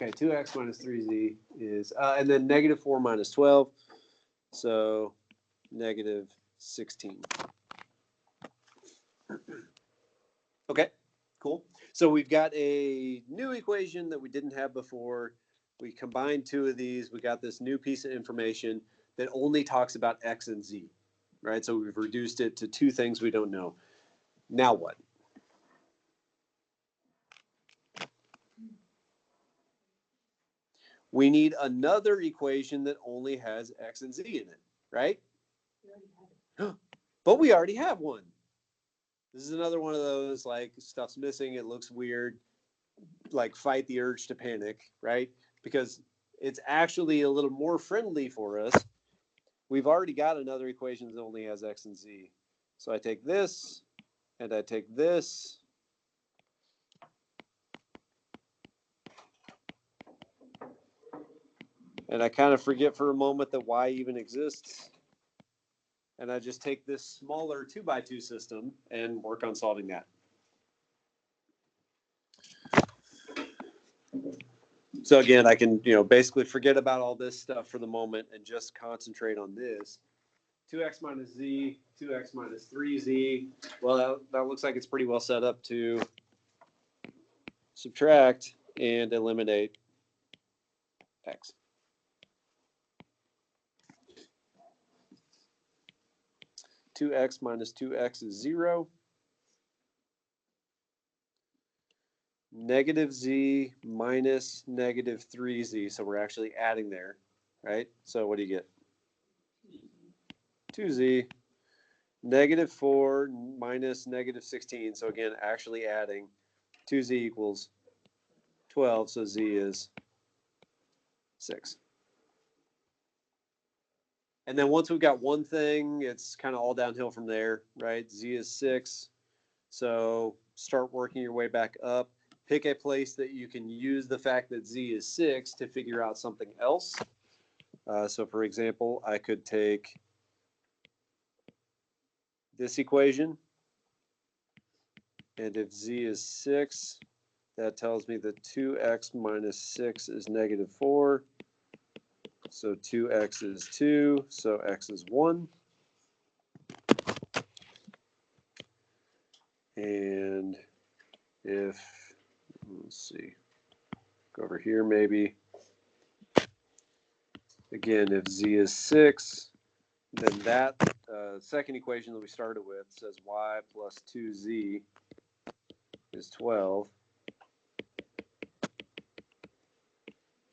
Okay, 2x minus 3z is, and then negative 4 minus 12, so negative 16. Okay, cool. So we've got a new equation that we didn't have before. We combined two of these. We got this new piece of information that only talks about x and z, right? So we've reduced it to two things we don't know. Now what? We need another equation that only has x and z in it, right? But we already have one. This is another one of those, like, stuff's missing, it looks weird, like, fight the urge to panic, right? Because it's actually a little more friendly for us. We've already got another equation that only has x and z. So I take this, and I take this. And I kind of forget for a moment that y even exists. And I just take this smaller 2x2 system and work on solving that. So again, I can, basically forget about all this stuff for the moment and just concentrate on this. 2x minus z, 2x minus 3z. Well, that looks like it's pretty well set up to subtract and eliminate x. Two x minus 2x is 0. Negative z minus negative 3z. So we're actually adding there, right? So what do you get? 2z. Negative 4 minus negative 16. So again, actually adding. 2z equals 12. So z is 6. And then once we've got one thing, it's kind of all downhill from there, right? Z is 6. So start working your way back up. Pick a place that you can use the fact that z is 6 to figure out something else. So for example, I could take this equation. And if z is 6, that tells me that 2x minus 6 is negative 4. So 2x is 2, so x is 1. And if, let's see, go over here maybe. Again, if z is 6, then that second equation that we started with says y plus 2z is 12.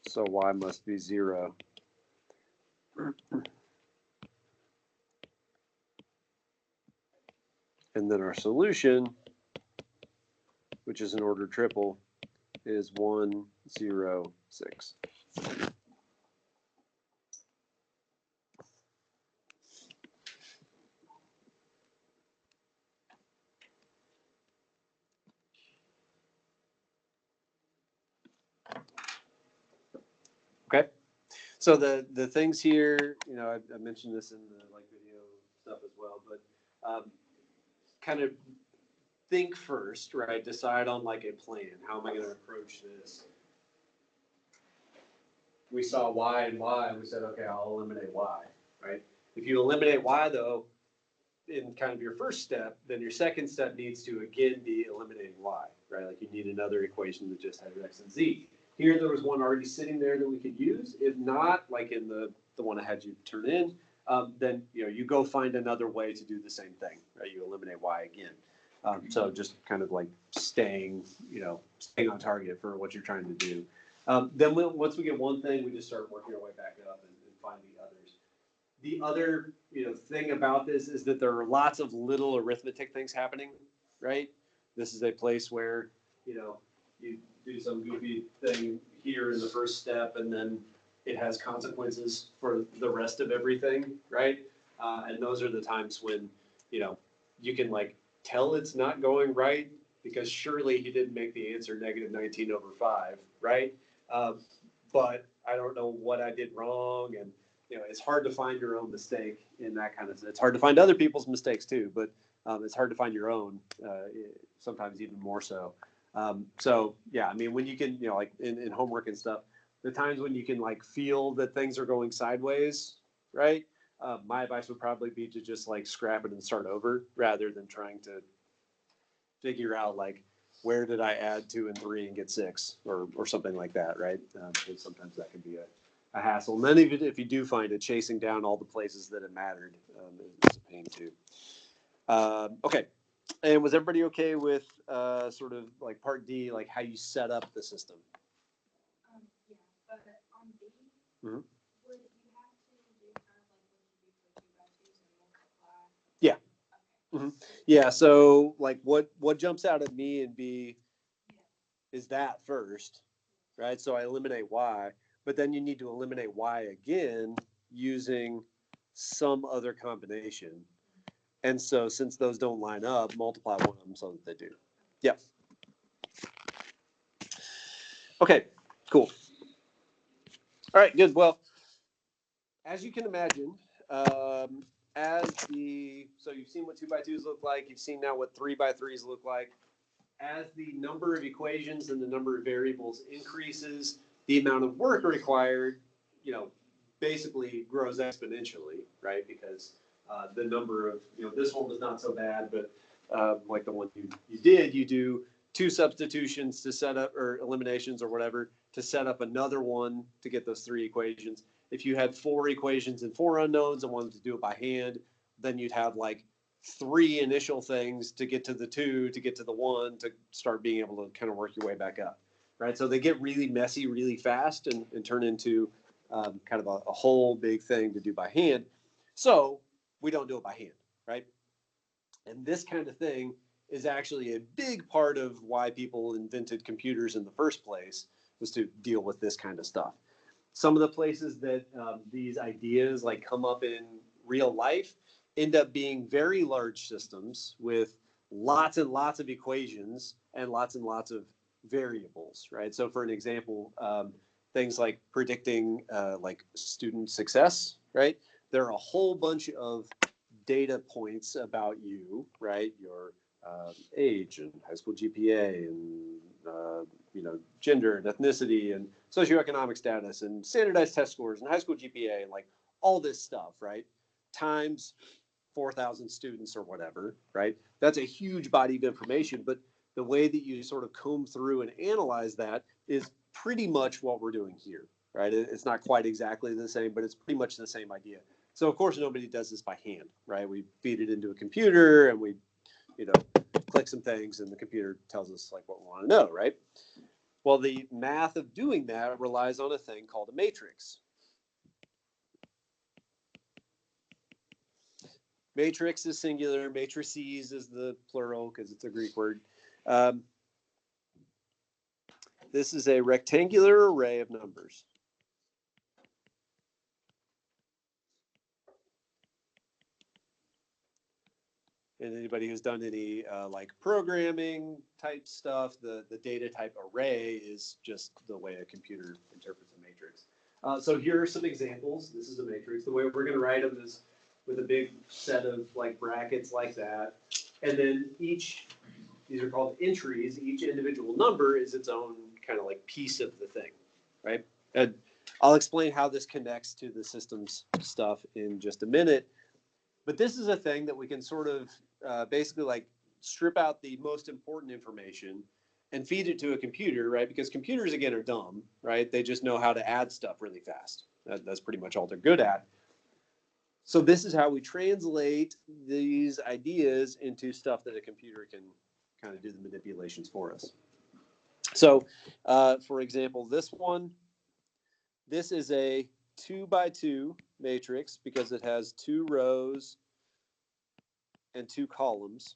So y must be 0. And then our solution, which is an ordered triple, is 1, 0, 6. Okay. So the things here, I mentioned this in the video stuff as well, but kind of think first, right? Decide on a plan. How am I going to approach this? We saw y and y, and we said, okay, I'll eliminate y, right? If you eliminate y, though, in kind of your first step, then your second step needs to, again, be eliminating y, right? Like you need another equation that just has x and z. Here, there was one already sitting there that we could use. If not, like in the one I had you turn in, then you go find another way to do the same thing, right? You eliminate y again. So just kind of like staying on target for what you're trying to do. Then once we get one thing, we just start working our way back up and find the others. The other thing about this is that there are lots of little arithmetic things happening, right? This is a place where you do some goofy thing here in the first step, and then it has consequences for the rest of everything, right? And those are the times when you can tell it's not going right, because surely he didn't make the answer negative 19 over 5, right? But I don't know what I did wrong, and it's hard to find your own mistake in that kind of. It's hard to find other people's mistakes too, but it's hard to find your own, sometimes even more so. So yeah, I mean, when you can, like in homework and stuff, the times when you can like feel that things are going sideways, right? My advice would probably be to just like scrap it and start over rather than trying to figure out like where did I add 2 and 3 and get 6 or something like that, right? Because sometimes that can be a hassle. And then even if you do find it, chasing down all the places that it mattered is a pain too. Okay. And was everybody okay with sort of like part D, like how you set up the system? Yeah, but on B, Mhm. would you have to do kind of like what you do for 2 by 2s and multiply? Yeah. Okay. Hmm. Yeah. So like what jumps out at me and B Yeah. is that first, right? So I eliminate Y, but then you need to eliminate Y again using some other combination. And so since those don't line up, multiply one of them so that they do. Yep. Okay, cool. All right, good. Well, as you can imagine, um, so you've seen what 2 by 2s look like. You've seen now what 3 by 3s look like. As the number of equations and the number of variables increases, the amount of work required, basically grows exponentially, right? Because the number of, this one was not so bad, but like the one you do 2 substitutions to set up, or eliminations or whatever, to set up another one to get those 3 equations. If you had 4 equations and 4 unknowns and wanted to do it by hand, then you'd have like 3 initial things to get to the 2, to get to the 1, to start being able to kind of work your way back up, right? So they get really messy really fast and turn into kind of a whole big thing to do by hand. So we don't do it by hand, right? And this kind of thing is actually a big part of why people invented computers in the first place, was to deal with this kind of stuff. Some of the places that these ideas like come up in real life end up being very large systems with lots and lots of equations and lots of variables, right? So for an example, things like predicting like student success, right? There are a whole bunch of data points about you, right? Your age and high school GPA and gender and ethnicity and socioeconomic status and standardized test scores and high school GPA and like all this stuff, right? Times 4,000 students or whatever, right? That's a huge body of information, but the way that you sort of comb through and analyze that is pretty much what we're doing here, right? It's not quite exactly the same, but it's pretty much the same idea. So of course nobody does this by hand, right? We feed it into a computer and we, click some things and the computer tells us like what we want to know, right? Well, the math of doing that relies on a thing called a matrix. Matrix is singular, matrices is the plural because it's a Greek word. Um, this is a rectangular array of numbers. And anybody who's done any like programming type stuff, the data type array is just the way a computer interprets a matrix. So here are some examples. This is a matrix. The way we're going to write them is with a big set of like brackets like that. And then these are called entries. Each individual number is its own kind of like piece of the thing, right? And I'll explain how this connects to the systems stuff in just a minute. But this is a thing that we can sort of basically like strip out the most important information and feed it to a computer, right? Because computers, again, are dumb, right? They just know how to add stuff really fast. That's pretty much all they're good at. So this is how we translate these ideas into stuff that a computer can kind of do the manipulations for us. So, for example, this is a 2 by 2 matrix because it has 2 rows and 2 columns.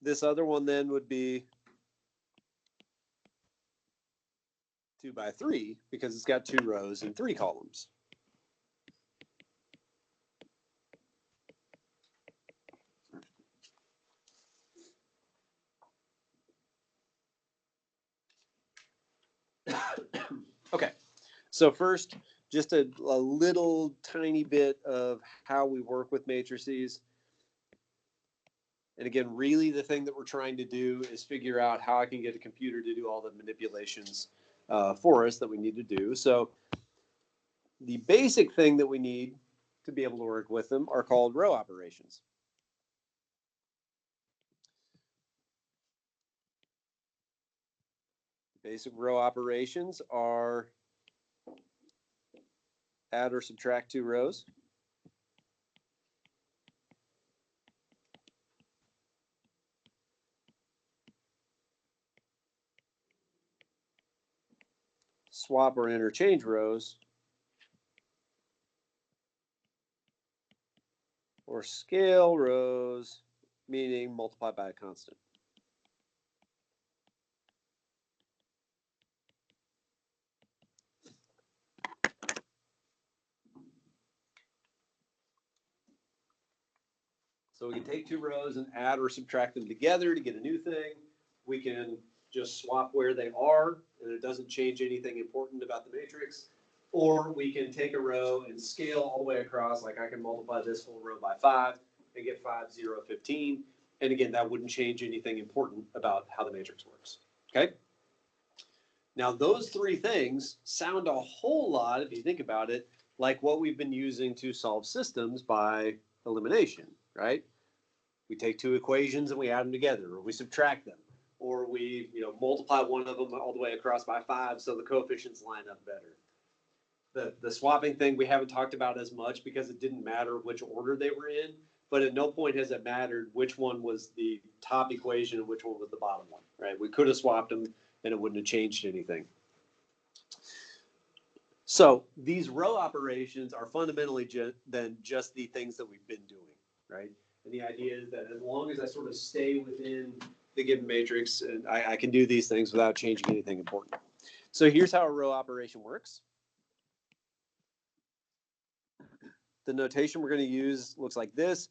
This other one then would be 2 by 3 because it's got 2 rows and 3 columns. Okay, so first, just a little tiny bit of how we work with matrices. And again, really the thing that we're trying to do is figure out how I can get a computer to do all the manipulations for us that we need to do. So the basic thing that we need to be able to work with them are called row operations. Basic row operations are add or subtract two rows, swap or interchange rows, or scale rows, meaning multiply by a constant. So we can take two rows and add or subtract them together to get a new thing. We can just swap where they are, and it doesn't change anything important about the matrix. Or we can take a row and scale all the way across, like I can multiply this whole row by 5 and get 5, 0, 15. And again, that wouldn't change anything important about how the matrix works. Okay? Now, those three things sound a whole lot, if you think about it, like what we've been using to solve systems by elimination, right? We take two equations and we add them together, or we subtract them, or we multiply one of them all the way across by 5 so the coefficients line up better. The swapping thing we haven't talked about as much because it didn't matter which order they were in, but at no point has it mattered which one was the top equation and which one was the bottom one, right? We could have swapped them and it wouldn't have changed anything. So these row operations are fundamentally just the things that we've been doing, right? And the idea is that as long as I sort of stay within the given matrix, and I can do these things without changing anything important. So here's how a row operation works. The notation we're going to use looks like this.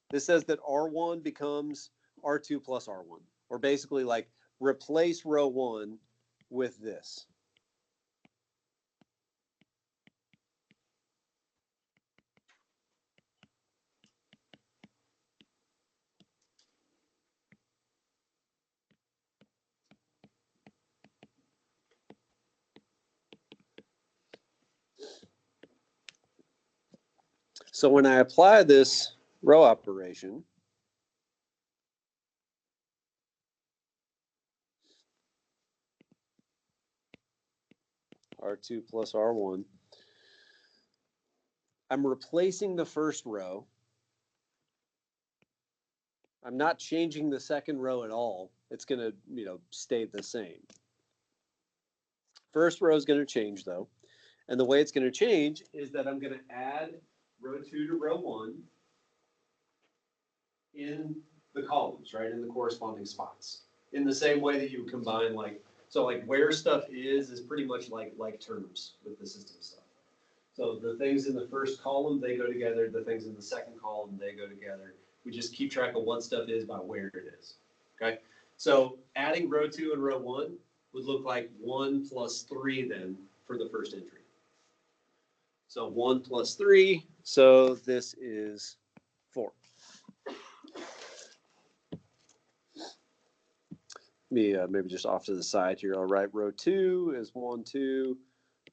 This says that R1 becomes R2 plus R1, or basically like replace row 1 with this. So when I apply this row operation, R2 plus R1, I'm replacing the first row. I'm not changing the second row at all. It's going to, stay the same. First row is going to change though. And the way it's going to change is that I'm going to add row 2 to row 1 in the columns, right, in the corresponding spots. In the same way that you combine so where stuff is pretty much like terms with the system stuff. So the things in the first column, they go together. The things in the second column, they go together. We just keep track of what stuff is by where it is, okay? So adding row 2 and row 1 would look like 1 plus 3 then for the first entry. So 1 plus 3, so this is 4. Me maybe just off to the side here. I'll write row 2 is 1, 2.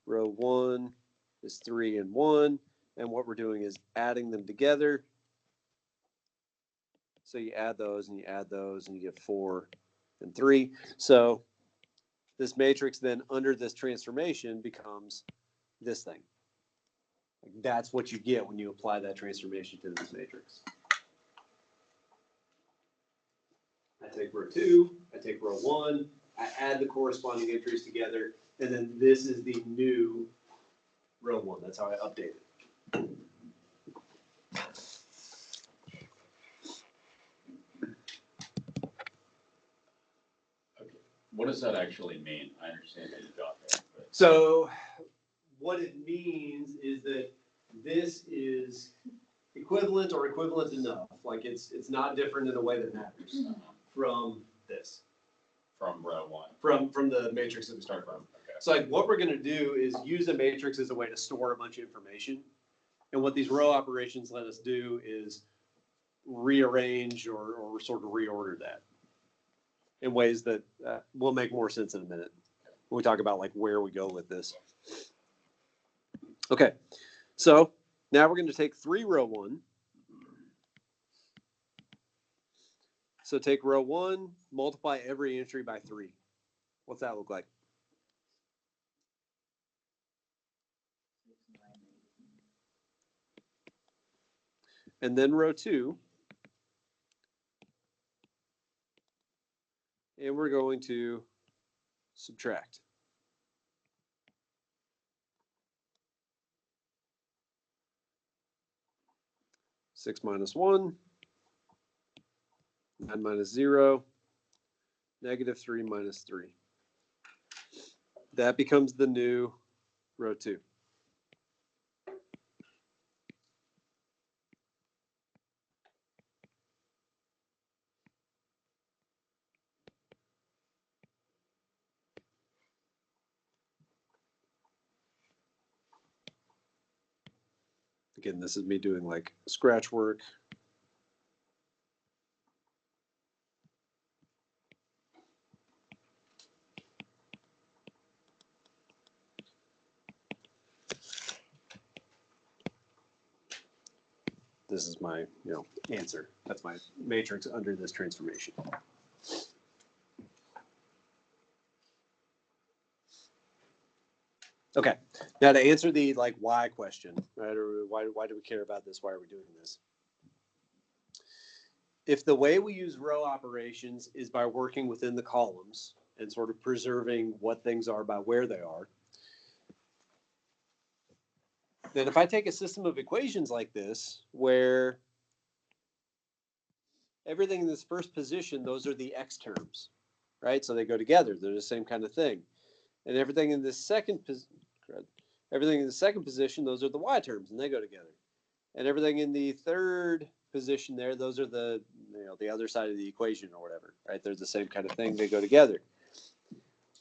Row 1 is 3 and 1. And what we're doing is adding them together. So you add those and you add those and you get 4 and 3. So this matrix then under this transformation becomes this thing. That's what you get when you apply that transformation to this matrix. I take row 2, I take row 1, I add the corresponding entries together, and then this is the new row 1. That's how I update it. What does that actually mean? I understand that you got there. But... So what it means is that this is equivalent or equivalent enough. Like it's not different in a way that matters from this. From row 1. From the matrix that we start from. Okay. So like what we're going to do is use a matrix as a way to store a bunch of information. And what these row operations let us do is rearrange or sort of reorder that in ways that will make more sense in a minute when we talk about like where we go with this. Okay, so now we're going to take 3 row 1. So take row 1, multiply every entry by 3. What's that look like? And then row 2. And we're going to subtract. Six minus 1, 9 minus 0, -3 minus 3. That becomes the new row 2. Again, this is me doing like scratch work. This is my, answer. That's my matrix under this transformation. Okay, now to answer the like why question, right? Or why do we care about this? Why are we doing this? If the way we use row operations is by working within the columns and sort of preserving what things are by where they are, then if I take a system of equations like this, where everything in this first position, those are the x terms, right? So they go together. They're the same kind of thing. And everything in this second position, those are the y terms, and they go together. And everything in the third position there, those are the other side of the equation or whatever, right? They're the same kind of thing. They go together.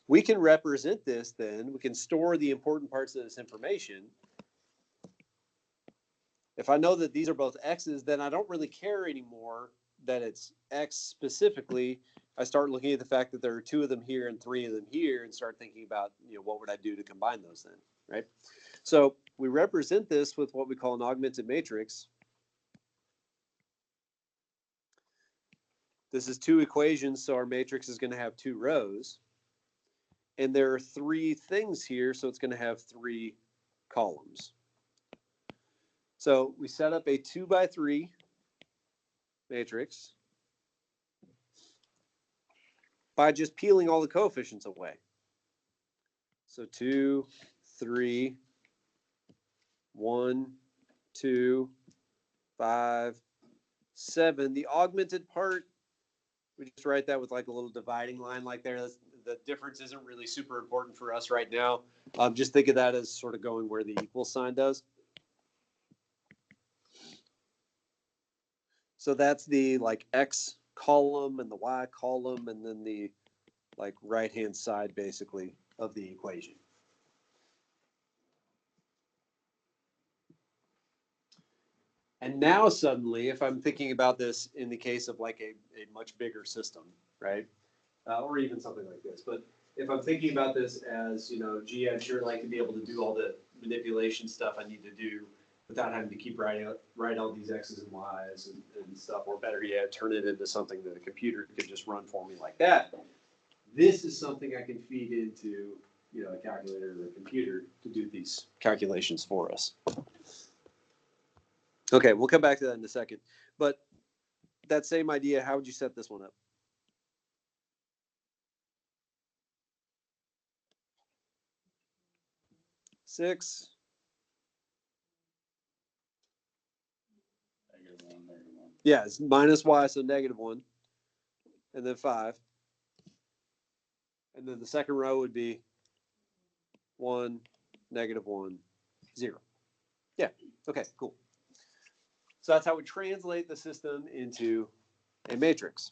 We can represent this then. We can store the important parts of this information. If I know that these are both x's, then I don't really care anymore that it's x specifically. I start looking at the fact that there are 2 of them here and 3 of them here and start thinking about, what would I do to combine those then, right? So we represent this with what we call an augmented matrix. This is 2 equations, so our matrix is going to have 2 rows. And there are 3 things here, so it's going to have 3 columns. So we set up a 2 by 3 matrix by just peeling all the coefficients away. So 2, 3, 1, 2, 5, 7. The augmented part, we just write that with like a little dividing line like there. The difference isn't really super important for us right now. Just think of that as sort of going where the equal sign does. So that's the like x column and the y column, and then the like right-hand side basically of the equation. And now suddenly, if I'm thinking about this in the case of like a much bigger system, right? Or even something like this. But if I'm thinking about this as, gee, I'd sure like to be able to do all the manipulation stuff I need to do without having to keep write all these x's and y's and stuff, or better yet, turn it into something that a computer could just run for me like that. This is something I can feed into, a calculator or a computer to do these calculations for us. Okay, we'll come back to that in a second. But that same idea, how would you set this one up? Six. -1. Yeah, it's minus y, so -1. And then 5. And then the second row would be 1, -1, 0. Yeah, okay, cool. So that's how we translate the system into a matrix.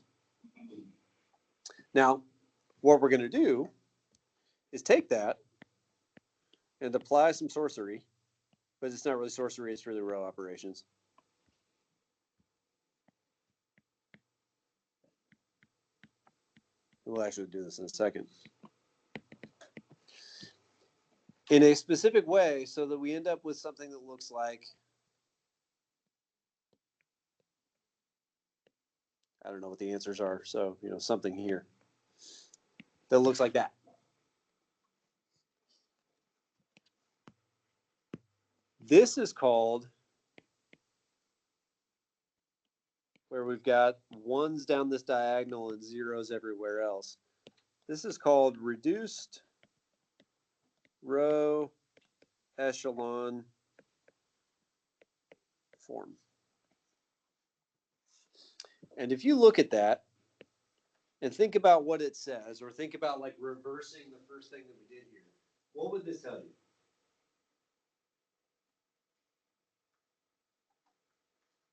Now, what we're going to do is take that and apply some sorcery, but it's not really sorcery, it's really row operations. We'll actually do this in a second. In a specific way so that we end up with something that looks like, I don't know what the answers are, so, something here that looks like that. This is called, where we've got ones down this diagonal and zeros everywhere else. This is called reduced row echelon form. And if you look at that and think about what it says, or think about like reversing the first thing that we did here, what would this tell you?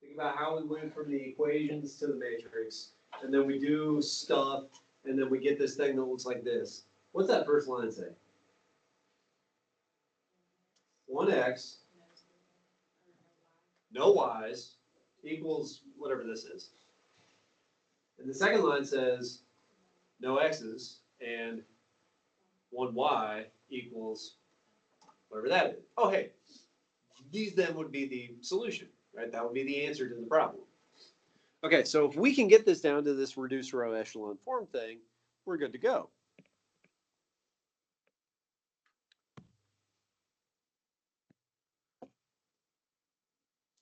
Think about how we went from the equations to the matrix, and then we do stuff, and then we get this thing that looks like this. What's that first line say? 1x, no y's, equals whatever this is. And the second line says no x's, and 1y equals whatever that is. Oh, hey, these then would be the solution, right? That would be the answer to the problem. Okay, so if we can get this down to this reduced row echelon form thing, we're good to go.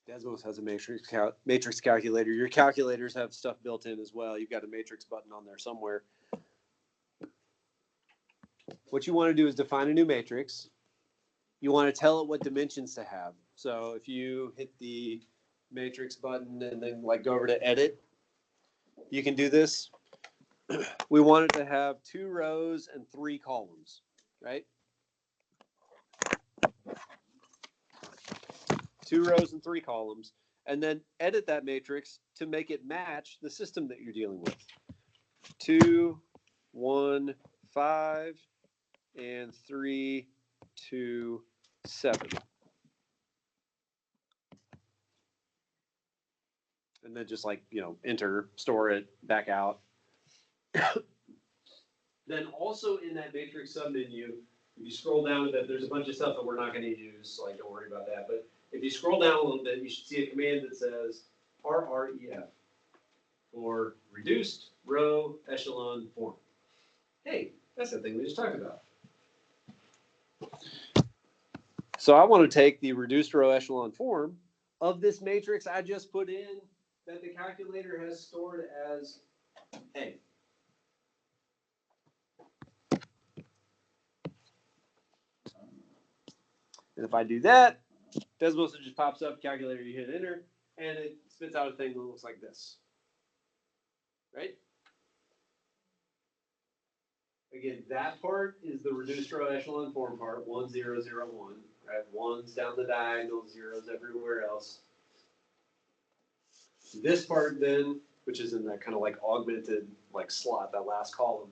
Desmos has a matrix calculator. Your calculators have stuff built in as well. You've got a matrix button on there somewhere. What you want to do is define a new matrix. You want to tell it what dimensions to have. So if you hit the matrix button and then go over to edit, you can do this. We want it to have 2 rows and 3 columns, right? 2 rows and 3 columns, and then edit that matrix to make it match the system that you're dealing with. 2, 1, 5, and 3, 2, 7. And then just enter, store it, back out. Then also in that matrix submenu, if you scroll down a bit, there's a bunch of stuff that we're not going to use, so don't worry about that. But if you scroll down a little bit, you should see a command that says RREF for reduced row echelon form. Hey, that's the thing we just talked about. So I want to take the reduced row echelon form of this matrix I just put in that the calculator has stored as A. And if I do that, Desmos just pops up, calculator, you hit enter, and it spits out a thing that looks like this. Right? Again, that part is the reduced row echelon form part, 1, 0, 0, 1. Right? Ones down the diagonal, zeros everywhere else. This part then, which is in that kind of augmented slot, that last column,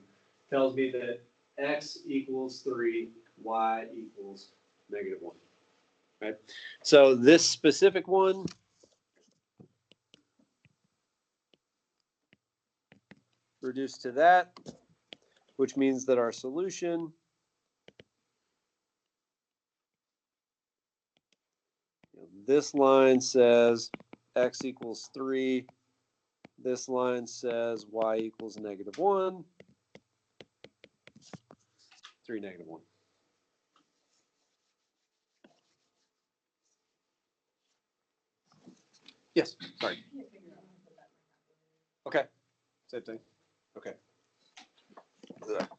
tells me that x equals 3, y equals -1. Right? So this specific one reduced to that, which means that our solution this line says x equals 3. This line says y equals -1. 3, -1. Yes, sorry. Okay, same thing. Okay. Ugh.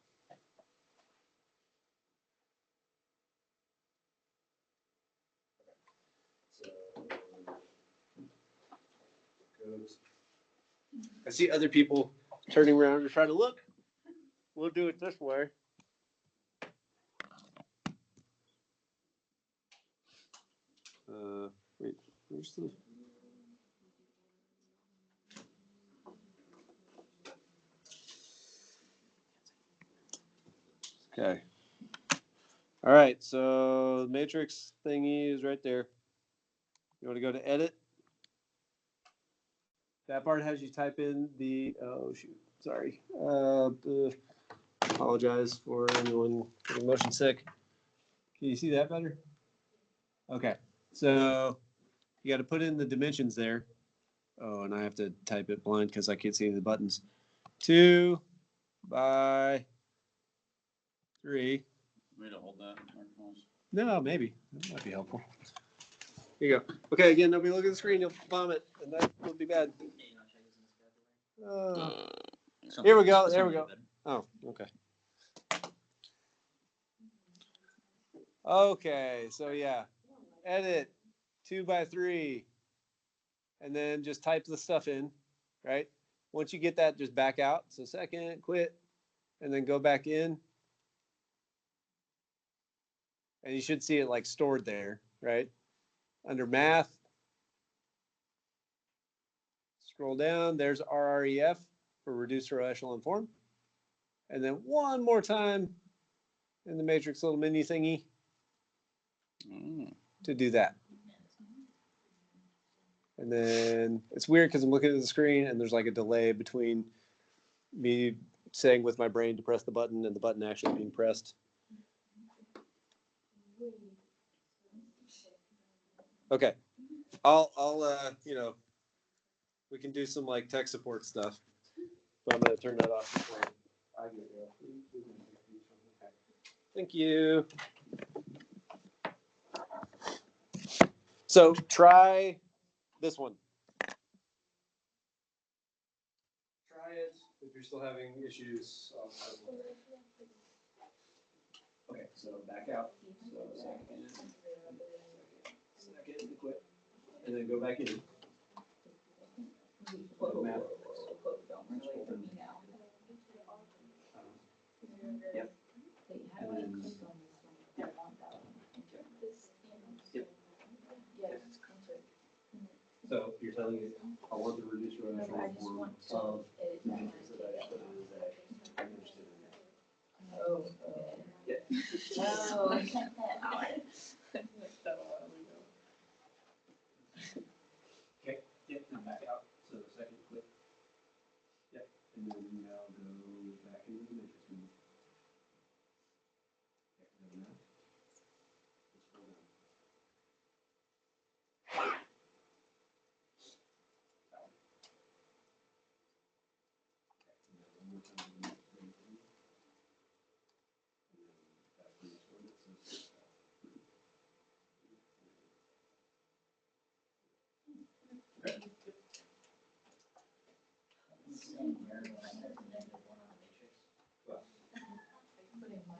I see other people turning around to try to look. We'll do it this way. Wait, where's the... Okay. All right, so the matrix thingy is right there. You want to go to edit? That part has you type in the, oh shoot, sorry. Apologize for anyone getting motion sick. Can you see that better? Okay, so you got to put in the dimensions there. Oh, and I have to type it blind because I can't see any of the buttons. 2 by 3. Way to hold that. Marcos. No, maybe. That might be helpful. Here you go. Okay, again, nobody look at the screen. You'll vomit, and that would be bad. Here we go. There we go. Oh, okay. Okay, so yeah, edit 2 by 3, and then just type the stuff in, right? Once you get that, just back out. So second, quit, and then go back in. And you should see it like stored there, right? Under math, scroll down, there's RREF for reduced row echelon form. And then one more time in the matrix little menu thingy to do that. And then it's weird because I'm looking at the screen and there's like a delay between me saying with my brain to press the button and the button actually being pressed. Okay, I'll we can do some like tech support stuff, but I'm gonna turn that off before I get there. Thank you. So try this one. Try it if you're still having issues. Okay, so back out. So second, quit, and then go back in. Yep. So you're telling me I want to reduce your initial form of the matrix that I put in as A. I'm interested in that. Oh. Yeah. Oh. Okay, yep, and back out. So second click. Yep, and then now go back into the matrix menu. Okay, now. Let's scroll down. Okay,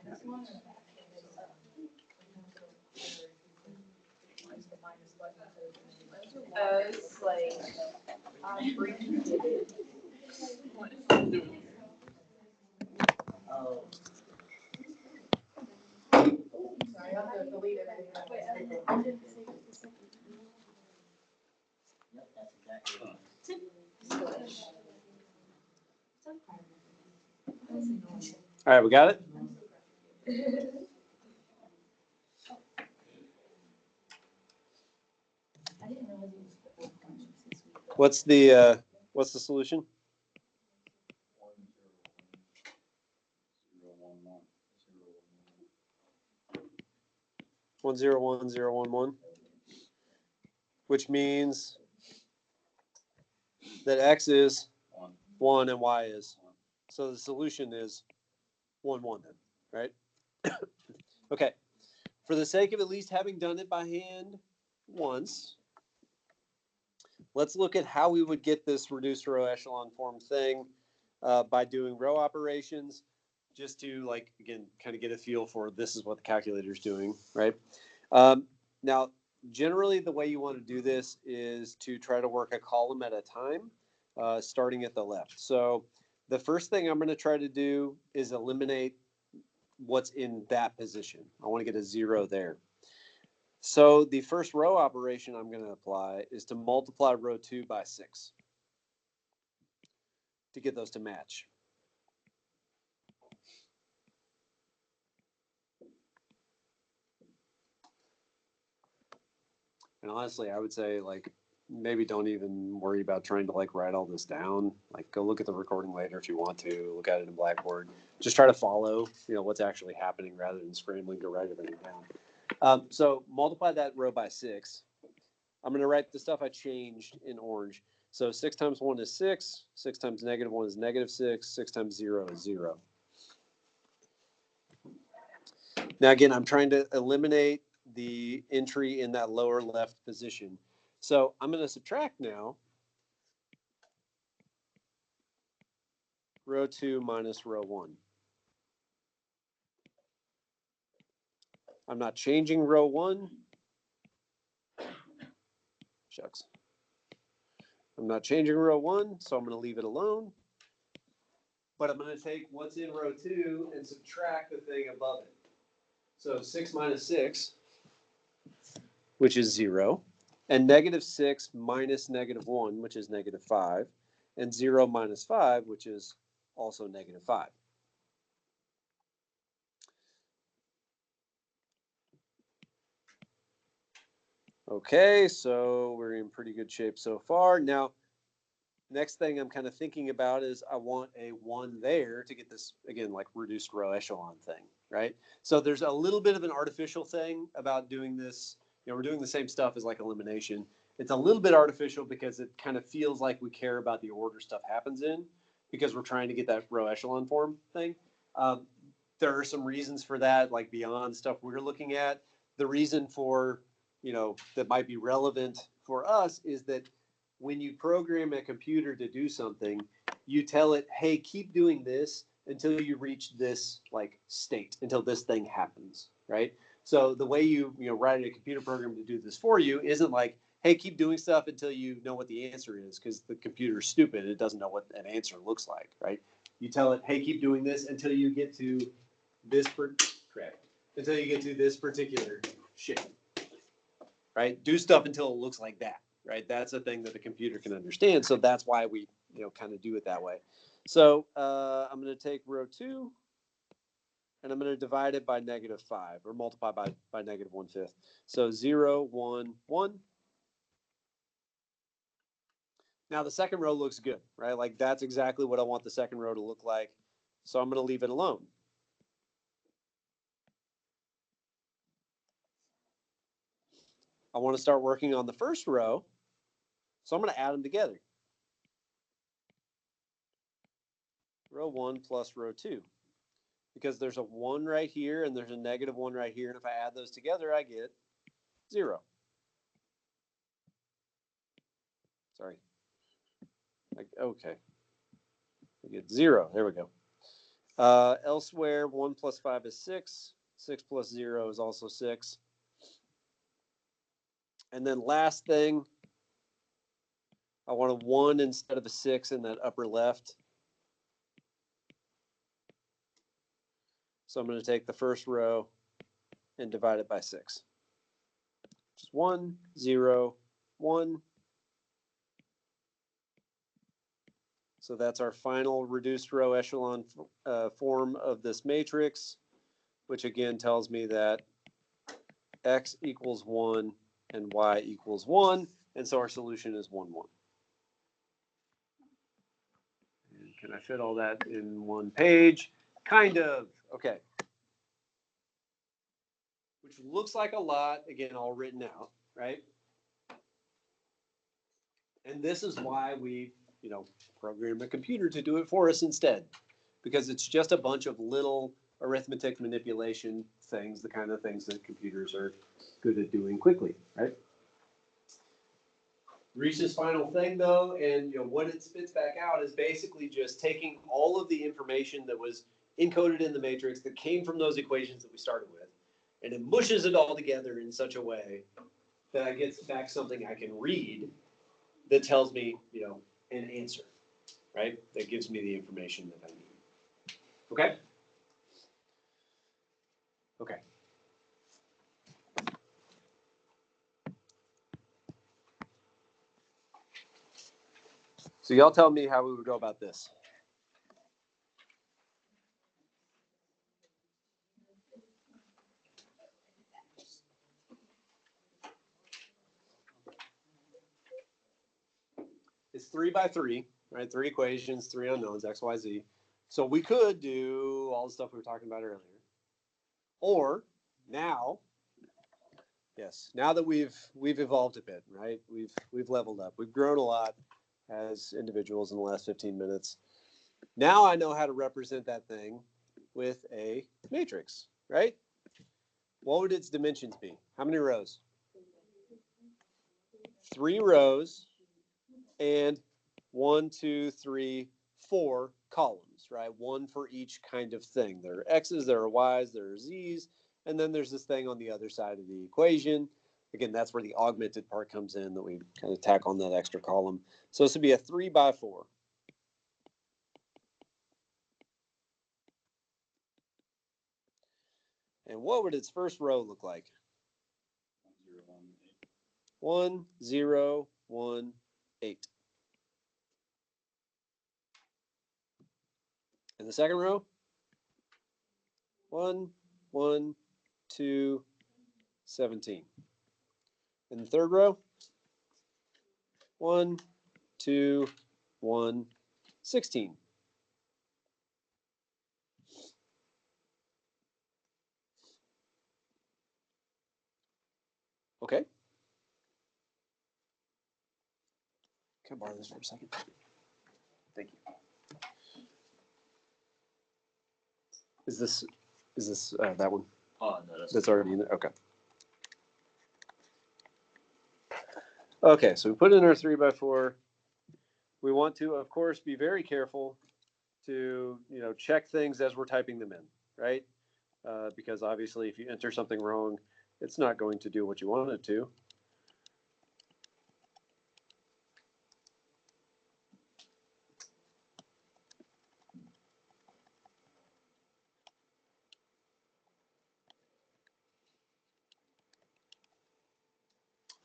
now one more time. It's like, I'm freaking it. Oh. Sorry, I'll have to delete everything. Yep, that's exactly. All right, we got it? What's the solution? 101011, which means that x is 1 and y is. So the solution is 1, 1 then, right? Okay. For the sake of at least having done it by hand once, let's look at how we would get this reduced row echelon form thing by doing row operations, just to like, again, kind of get a feel for this is what the calculator is doing, right? Now, generally the way you want to do this is to try to work a column at a time, starting at the left. So the first thing I'm going to try to do is eliminate what's in that position. I want to get a 0 there. So the first row operation I'm going to apply is to multiply row 2 by 6 to get those to match. And honestly, I would say like maybe don't even worry about trying to like write all this down. Like go look at the recording later if you want to. Look at it in Blackboard. Just try to follow, what's actually happening rather than scrambling to write everything down. So multiply that row by 6. I'm going to write the stuff I changed in orange. So 6 times 1 is 6. 6 times -1 is -6. 6 times 0 is 0. Now, again, I'm trying to eliminate the entry in that lower left position. So I'm going to subtract now row 2 minus row 1. I'm not changing row 1. Shucks. I'm not changing row 1, so I'm going to leave it alone. But I'm going to take what's in row 2 and subtract the thing above it. So 6 minus 6, which is 0, and -6 minus -1, which is -5, and 0 minus 5, which is also -5. Okay, so we're in pretty good shape so far. Now, next thing I'm kind of thinking about is I want a 1 there to get this, again, like reduced row echelon thing, right? So there's a little bit of an artificial thing about doing this. We're doing the same stuff as like elimination. It's a little bit artificial because it kind of feels like we care about the order stuff happens in because we're trying to get that row echelon form thing. There are some reasons for that, like beyond stuff we're looking at. The reason for, that might be relevant for us is that when you program a computer to do something, you tell it, hey, keep doing this until you reach this like state, until this thing happens, right? So the way you write a computer program to do this for you isn't like, hey, keep doing stuff until you know what the answer is, because the computer's stupid. It doesn't know what an answer looks like, right? You tell it, hey, keep doing this until you get to this until you get to this particular shape, right? Do stuff until it looks like that, right? That's a thing that the computer can understand. So that's why we, kind of do it that way. So I'm going to take row 2 and I'm going to divide it by -5 or multiply by -1/5. So 0, 1, 1. Now the second row looks good, right? Like that's exactly what I want the second row to look like. So I'm going to leave it alone. I want to start working on the first row. So I'm going to add them together. Row 1 plus row 2. Because there's a 1 right here and there's a -1 right here. And if I add those together, I get 0. Sorry. Okay. I get 0. There we go. Elsewhere, 1 plus 5 is 6. 6 plus 0 is also 6. And then last thing, I want a 1 instead of a 6 in that upper left. So I'm going to take the first row and divide it by 6. Just 1, 0, 1. So that's our final reduced row echelon form of this matrix, which again tells me that x equals 1 and y equals 1. And so our solution is 1, 1. And can I fit all that in one page? Kind of. Okay. Which looks like a lot, again, all written out, right? And this is why we, program a computer to do it for us instead. Because it's just a bunch of little arithmetic manipulation things, the kind of things that computers are good at doing quickly, right? Reach this final thing though, and what it spits back out is basically just taking all of the information that was encoded in the matrix that came from those equations that we started with, and it mushes it all together in such a way that I get back something I can read that tells me, an answer, right? That gives me the information that I need. Okay? Okay. So y'all tell me how we would go about this. it's 3 by 3, right? 3 equations, 3 unknowns, x, y, z. So we could do all the stuff we were talking about earlier. Or now, yes, now that we've evolved a bit, right? We've leveled up. We've grown a lot as individuals in the last 15 minutes. Now I know how to represent that thing with a matrix, right? What would its dimensions be? How many rows? 3 rows and 1, 2, 3, 4 columns, right? One for each kind of thing. There are x's, there are y's, there are z's, and then there's this thing on the other side of the equation. Again, that's where the augmented part comes in that we kind of tack on that extra column. So this would be a 3 by 4. And what would its first row look like? 1, 0, 1, 8. And the second row? 1, 1, 2, 17. And the third row? 1, 2, 1, 16. Okay. Can I borrow this for a second? Thank you. Is this that one? Oh, no, That's already in there? Okay. Okay, so we put in our 3 by 4. We want to, of course, be very careful to, check things as we're typing them in, right? Because obviously if you enter something wrong, it's not going to do what you want it to.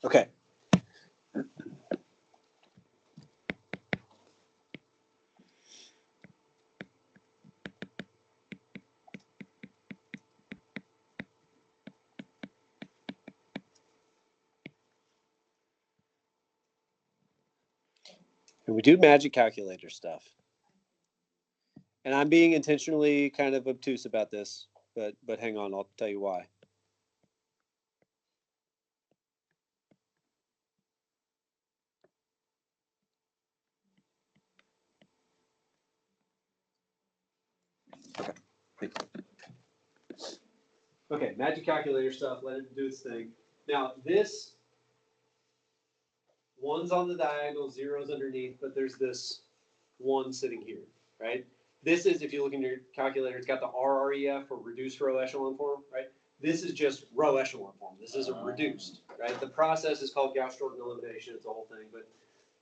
Okay. And we do magic calculator stuff. And I'm being intentionally kind of obtuse about this, but hang on, I'll tell you why. Okay. Okay, magic calculator stuff, let it do its thing. Now this, 1's on the diagonal, 0's underneath, but there's this 1 sitting here, right? This is, if you look in your calculator, it's got the RREF or reduced row echelon form, right? This is just row echelon form. This isn't reduced, right? The process is called Gauss-Jordan elimination. It's a whole thing, but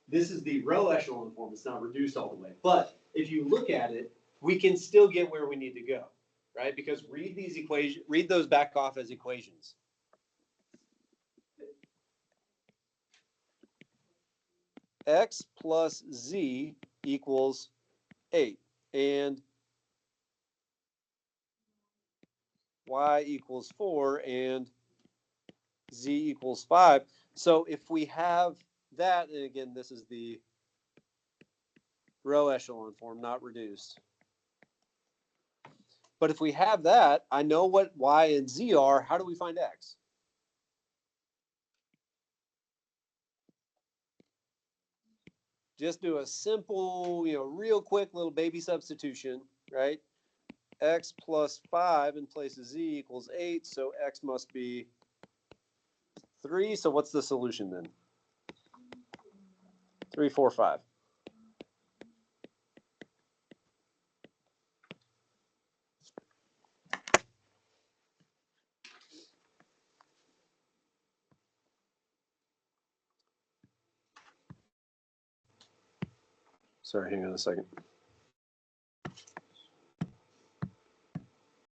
this is the row echelon form. It's not reduced all the way. But if you look at it, we can still get where we need to go, right? Because read these equations, read those back off as equations. X plus Z equals 8. And Y equals 4. And Z equals 5. So if we have that, and again, this is the row echelon form, not reduced. But if we have that, I know what Y and Z are. How do we find X? Just do a simple, real quick little baby substitution, right? X plus 5 in place of Z equals 8, so X must be 3. So what's the solution then? 3, 4, 5. Sorry, hang on a second.